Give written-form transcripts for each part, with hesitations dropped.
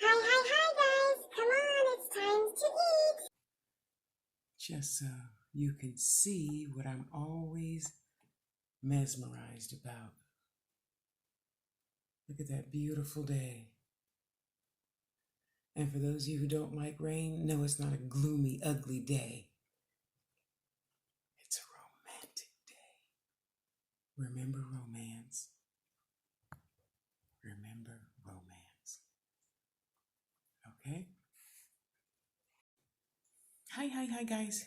Hi, guys. Come on, it's time to eat. Just so you can see what I'm always mesmerized about. Look at that beautiful day. And for those of you who don't like rain, no, it's not a gloomy, ugly day. It's a romantic day. Remember romance. Remember romance. Okay? Hi, guys.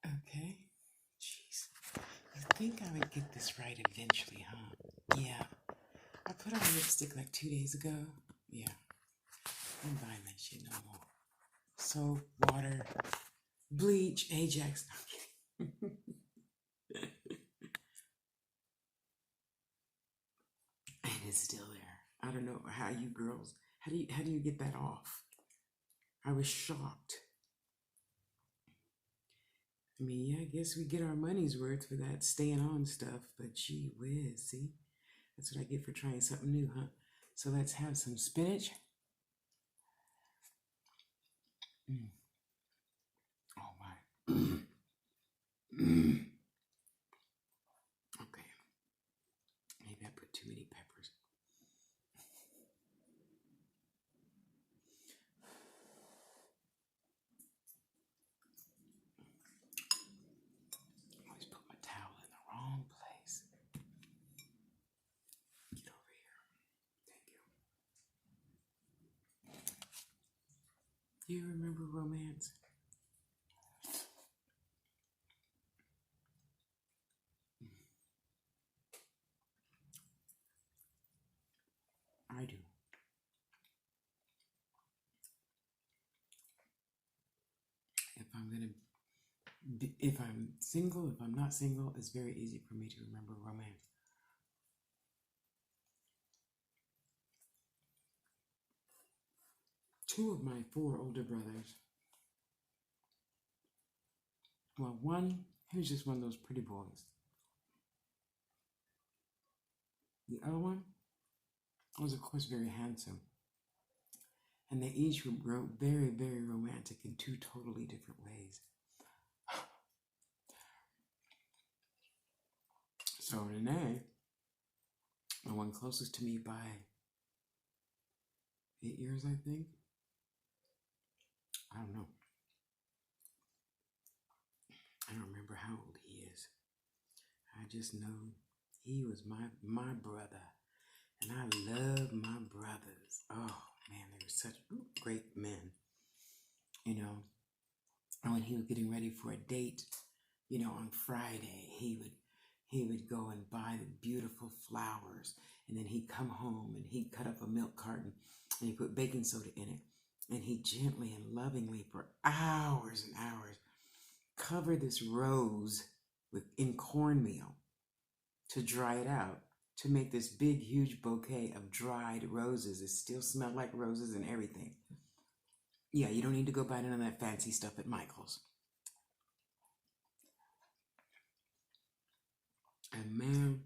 Okay. Jeez. I think I would get this right eventually, huh? Yeah. I put on lipstick like 2 days ago. Yeah. I'm buying that shit no more. Soap, water, bleach, Ajax. No, I'm kidding. And it's still there. I don't know how you girls, how do you get that off? I was shocked. I mean, yeah, I guess we get our money's worth for that staying on stuff, but gee whiz, see? That's what I get for trying something new, huh? So let's have some spinach. Mm. Oh my. Okay. Maybe I put too many peppers. I always put my towel in the wrong place. Get over here. Thank you. Do you remember romance? I do. If I'm single, if I'm not single, it's very easy for me to remember romance. Two of my four older brothers, well, one, he was just one of those pretty boys. The other one was, of course, very handsome. And they each were very, very romantic in two totally different ways. So Renee, the one closest to me by 8 years, I think. I don't know. I don't remember how old he is. I just know he was my brother. And I love my brothers. Oh man, they were such great men. You know, and when he was getting ready for a date, on Friday, he would go and buy the beautiful flowers, and then he'd come home and he'd cut up a milk carton and he put baking soda in it, and he gently and lovingly for hours and hours covered this rose in cornmeal to dry it out, to make this big huge bouquet of dried roses. It still smelled like roses and everything. Yeah, you don't need to go buy none of that fancy stuff at Michael's. And man,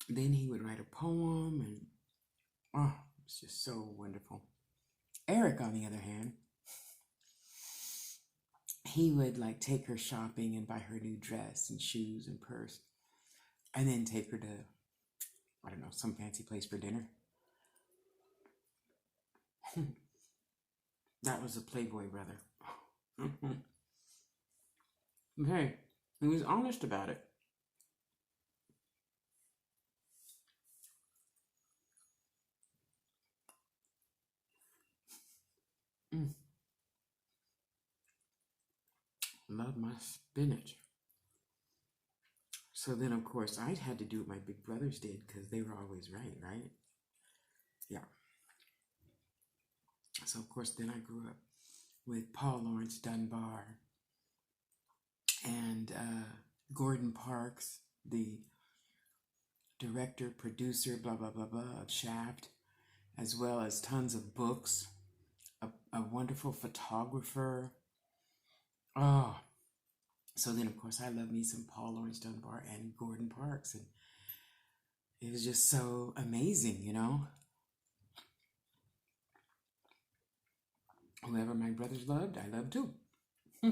then he would write a poem, and oh, it's just so wonderful. Eric, on the other hand, he would like take her shopping and buy her new dress and shoes and purse, and then take her to, I don't know, some fancy place for dinner. That was a playboy brother. Hey, he was honest about it. Mm. Love my spinach. So then, of course, I had to do what my big brothers did because they were always right, right? Yeah. So, of course, then I grew up with Paul Laurence Dunbar and Gordon Parks, the director, producer, blah, blah, blah, blah, of Shaft, as well as tons of books, a wonderful photographer. Oh, So then, of course, I love me some Paul Laurence Dunbar and Gordon Parks. And it was just so amazing, you know. Whoever my brothers loved, I loved too. I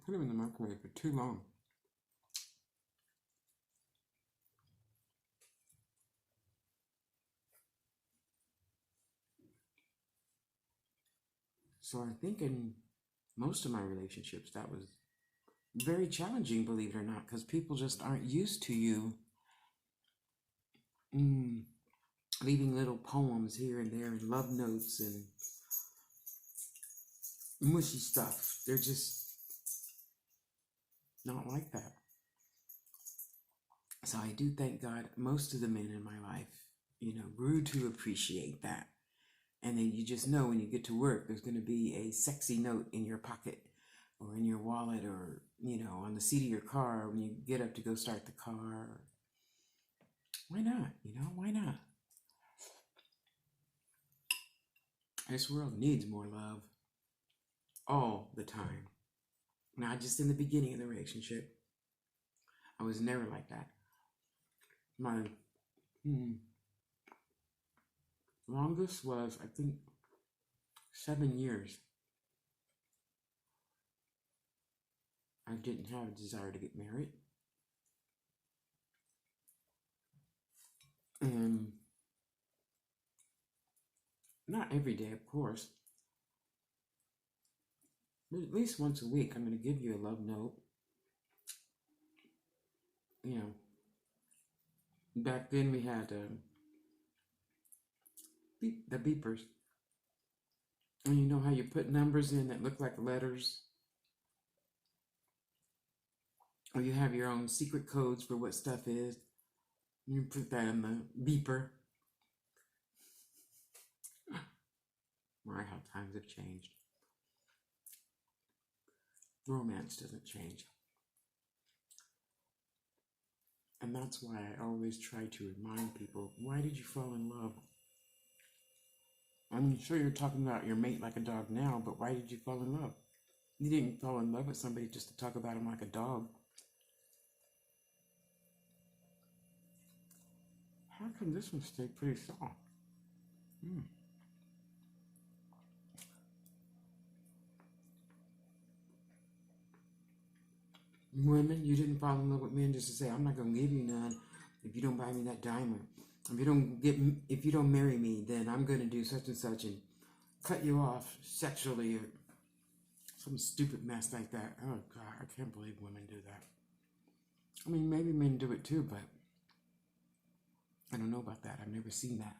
put them in the microwave for too long. So I think in most of my relationships, that was very challenging, believe it or not, because people just aren't used to you leaving little poems here and there and love notes and mushy stuff. They're just not like that. So I do thank God most of the men in my life, you know, grew to appreciate that. And then you just know when you get to work, there's going to be a sexy note in your pocket or in your wallet or, you know, on the seat of your car when you get up to go start the car. Why not? You know, why not? This world needs more love all the time. Not just in the beginning of the relationship. I was never like that. My longest was, I think, 7 years. I didn't have a desire to get married. And not every day, of course. But at least once a week, I'm going to give you a love note. You know, back then we had the beepers. And you know how you put numbers in that look like letters? Or you have your own secret codes for what stuff is. You put that in the beeper. My, how times have changed. Romance doesn't change. And that's why I always try to remind people, why did you fall in love? I'm sure you're talking about your mate like a dog now, but why did you fall in love? You didn't fall in love with somebody just to talk about him like a dog. How come this one stayed pretty soft? Women, you didn't fall in love with men just to say, I'm not going to give you none if you don't buy me that diamond. If you don't marry me, then I'm going to do such and such and cut you off sexually or some stupid mess like that. Oh God, I can't believe women do that. I mean, maybe men do it too, but I don't know about that. I've never seen that.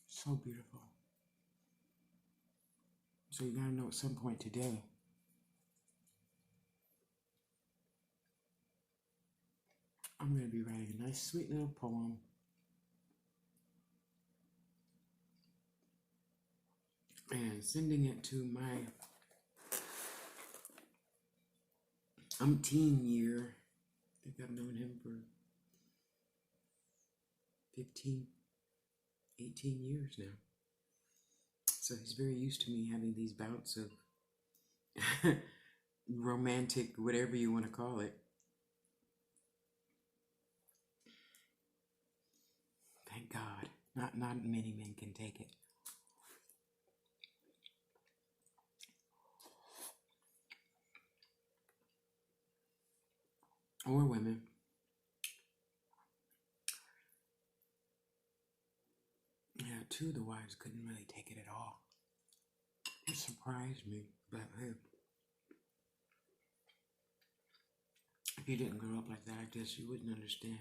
So beautiful. So you gotta know at some point today, I'm gonna be writing a nice sweet little poem and sending it to my umpteen year. I think I've known him for 15, 18 years now. So he's very used to me having these bouts of romantic, whatever you want to call it. Thank God. Not many men can take it. Or women. Yeah, two of the wives couldn't really take it at all. It surprised me, but hey, if you didn't grow up like that, I guess you wouldn't understand.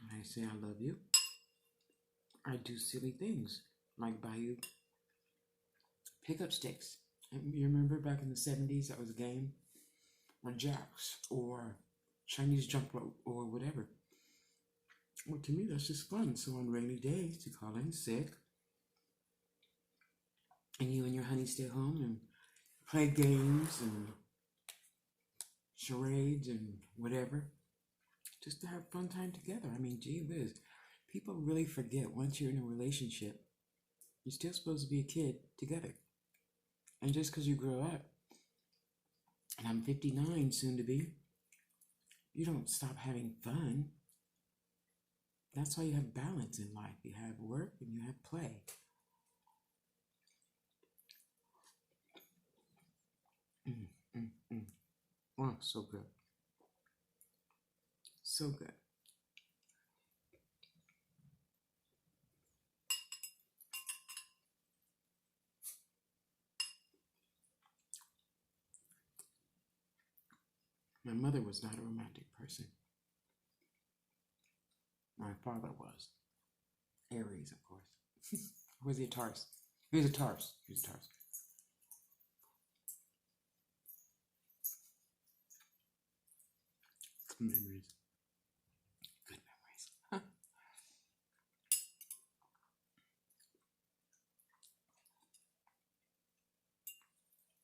When I say I love you, I do silly things, like buy you pickup sticks. You remember back in the 70s, that was a game? Or jacks, or Chinese jump rope, or whatever. Well, to me, that's just fun. So on rainy days, to call in sick, and you and your honey stay home and play games and charades and whatever, just to have fun time together. I mean, gee whiz. People really forget once you're in a relationship, you're still supposed to be a kid together. And just because you grow up, and I'm 59 soon to be, you don't stop having fun. That's why you have balance in life. You have work and you have play. Oh, so good. So good. My mother was not a romantic person. My father was. Aries, of course. Or was he a Taurus? He was a Taurus. He was a Taurus. Memories. Good memories. Huh.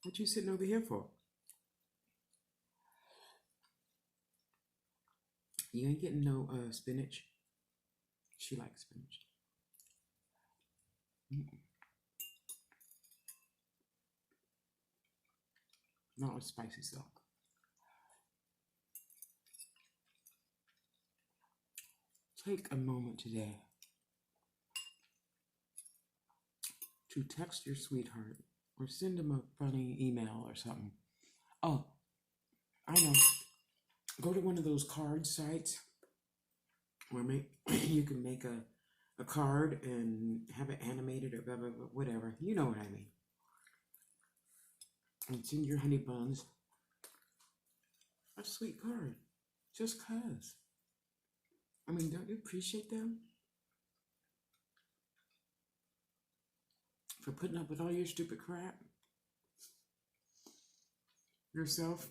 What you sitting over here for? You ain't getting no spinach. She likes spinach. Not with spicy silk. Take a moment today to text your sweetheart or send him a funny email or something. Oh, I know. Go to one of those card sites where you can make a card and have it animated or blah, blah, blah, whatever. You know what I mean. And send your honey buns a sweet card. Just cuz. I mean, don't you appreciate them? For putting up with all your stupid crap? Yourself?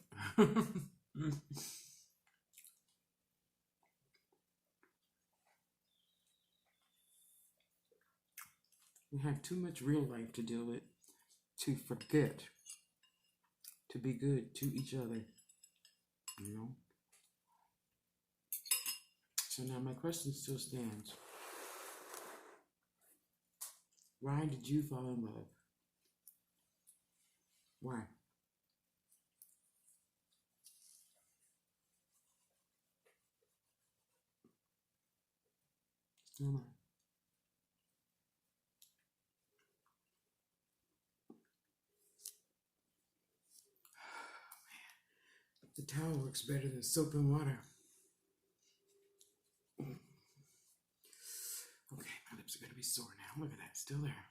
We have too much real life to deal with to forget to be good to each other, you know? So now my question still stands. Why did you fall in love? Why? Still not. The towel works better than soap and water. Okay, my lips are gonna be sore now. Look at that, still there.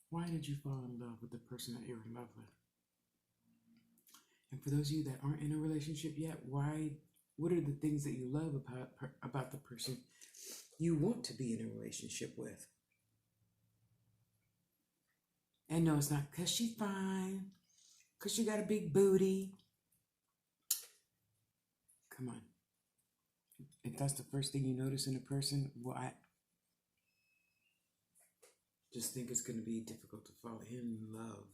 Why did you fall in love with the person that you're in love with? And for those of you that aren't in a relationship yet, what are the things that you love about the person you want to be in a relationship with? And no, it's not because she's fine, because she got a big booty. Come on. If that's the first thing you notice in a person, well, I just think it's going to be difficult to fall in love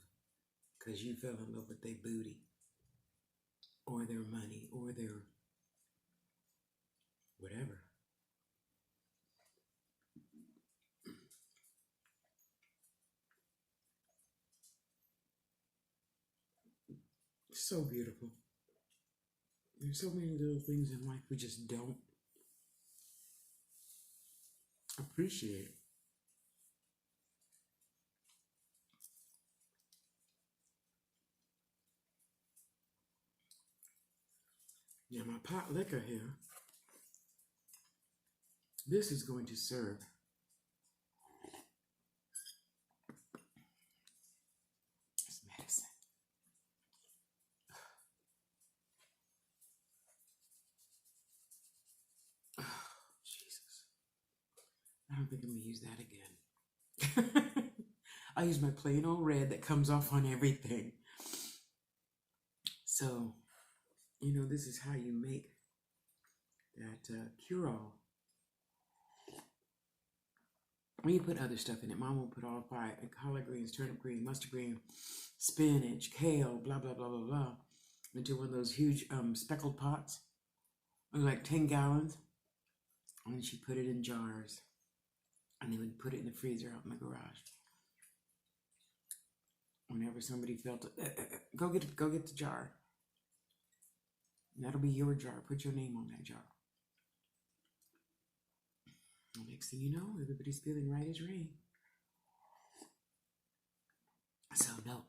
because you fell in love with their booty or their money or their whatever. So beautiful. There's so many little things in life we just don't appreciate. Now my pot liquor here, this is going to serve as medicine. Oh, Jesus. I don't think I'm going to use that again. I use my plain old red that comes off on everything. So, you know, this is how you make that cure-all. When you put other stuff in it, Mom will put all 5, collard greens, turnip greens, mustard green, spinach, kale, blah, blah, blah, blah, blah, into one of those huge speckled pots, like 10 gallons. And she put it in jars. And then we put it in the freezer out in the garage. Whenever somebody felt it, go get the jar. And that'll be your jar. Put your name on that jar. And next thing you know, everybody's feeling right as rain. So no,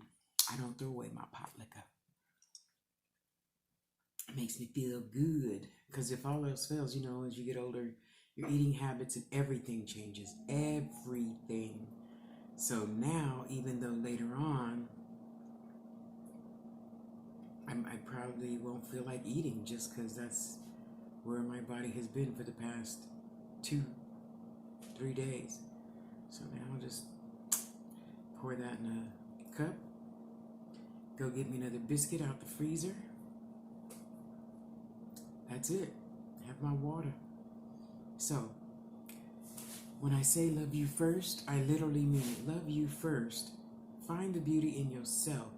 I don't throw away my pot liquor. It makes me feel good. Because if all else fails, you know, as you get older, your eating habits and everything changes. Everything. So now, even though later on, I probably won't feel like eating just because that's where my body has been for the past 2-3 days. So now I'll just pour that in a cup. Go get me another biscuit out the freezer. That's it. Have my water. So, when I say love you first, I literally mean it. Love you first. Find the beauty in yourself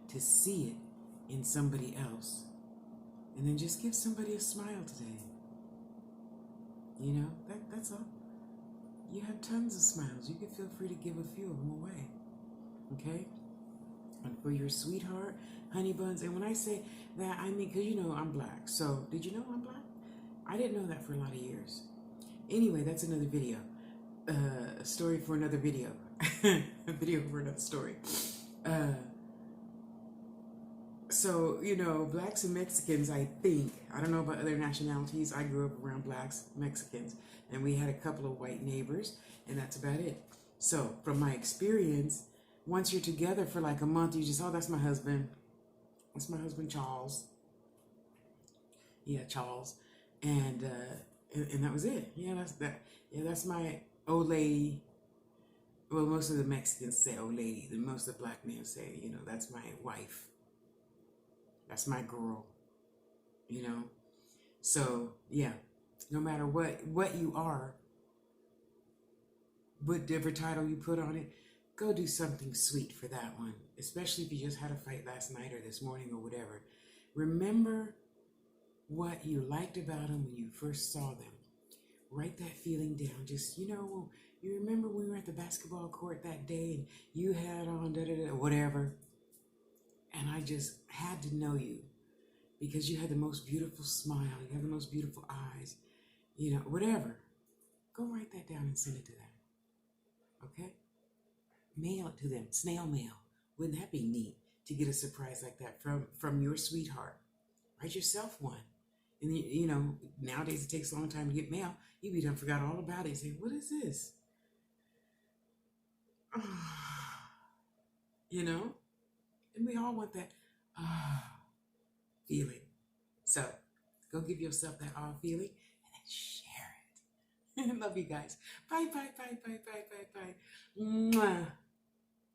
to see it in somebody else. And then just give somebody a smile today. You know, that's all. You have tons of smiles. You can feel free to give a few of them away. Okay? And for your sweetheart, honey buns. And when I say that, I mean, because you know I'm black. So, did you know I'm black? I didn't know that for a lot of years. Anyway, that's another video. A story for another video. A video for another story. So, you know, blacks and Mexicans, I think, I don't know about other nationalities. I grew up around blacks, Mexicans, and we had a couple of white neighbors, and that's about it. So, from my experience, once you're together for like a month, you just, oh, that's my husband. That's my husband, Charles. Yeah, Charles. And that was it. Yeah, that's that. Yeah, that's my old lady. Well, most of the Mexicans say old lady. Most of the black men say, you know, that's my wife. That's my girl. You know? So, yeah. No matter what you are, whatever title you put on it, go do something sweet for that one. Especially if you just had a fight last night or this morning or whatever. Remember what you liked about them when you first saw them. Write that feeling down. Just, you know, you remember when we were at the basketball court that day and you had on whatever. And I just had to know you because you had the most beautiful smile. You had the most beautiful eyes. You know, whatever. Go write that down and send it to them. Okay? Mail it to them. Snail mail. Wouldn't that be neat to get a surprise like that from your sweetheart? Write yourself one. And, you know, nowadays it takes a long time to get mail. You be done forgot all about it. You say, what is this? You know? And we all want that feeling. So, go give yourself that feeling and then share it. Love you guys. Bye, bye, bye, bye, bye, bye, bye. Mwah.